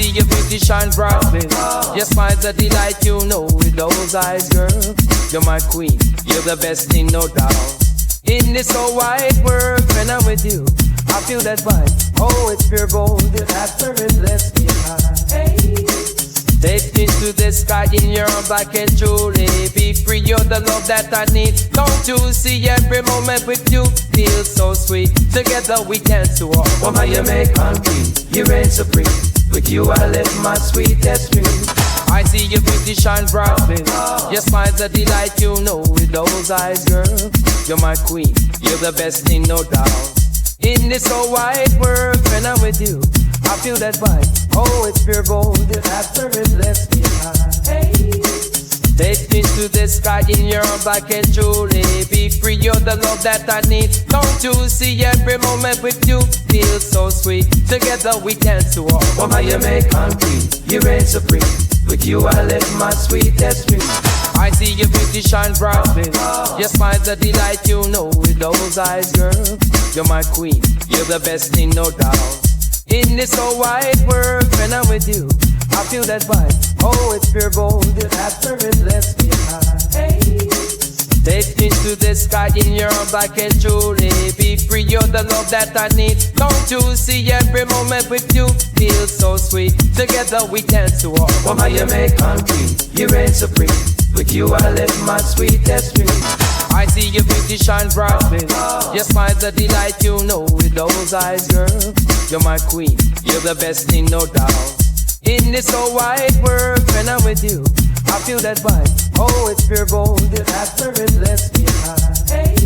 see your beauty shine brightly. Your smile's a delight, you know, with those eyes, girl. You're my queen, you're the best thing, no doubt. In this whole wide world, when I'm with you, I feel that vibe. Oh, it's pure gold, that spirit lets me high. Hey. Take me to the sky in your arms, I can truly be free. You're the love that I need. Don't you see every moment with you feels so sweet? Together we dance to all. Oh my Jamaican queen, you reign supreme. With you I live my sweetest dream. I see your beauty shine brightly. Your smile's a delight, you know, with those eyes, girl. You're my queen, you're the best thing, no doubt. In this whole wide world, when I'm with you, I feel that vibe. Oh, it's pure gold, that spirit lets me high. Hey. Take me to the sky in your arms, I can truly be free. You're the love that I need. Don't you see every moment with you feels so sweet? Together we dance to all. Oh my Jamaican queen, you reign supreme. With you I live my sweetest dream. I see your beauty shine brightly. Your smile's a delight, you know, with those eyes, girl. You're my queen, you're the best thing, no doubt. In this whole wide world, when I'm with you, I feel that vibe. Oh, it's pure gold, that spirit lets me high. Hey. Take me to the sky in your arms, I can truly be free. You're the love that I need. Don't you see every moment with you feels so sweet? Together we dance to all. Oh my Jamaican queen, you reign supreme. With you I live my sweetest dream. I see your beauty shine brightly. Your smile's a delight, you know, with those eyes, girl. You're my queen, you're the best thing, no doubt. In this whole wide world, when I'm with you, I feel that vibe. Oh, it's pure gold, that spirit lets me high. Hey.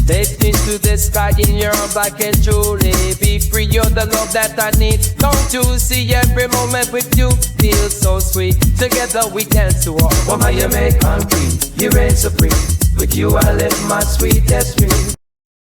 Take me to the sky in your arms, I can truly be free. You're the love that I need. Don't you see every moment with you feels so sweet? Together we dance to all. Oh my Jamaican queen, you reign supreme. With you I live my sweetest dream.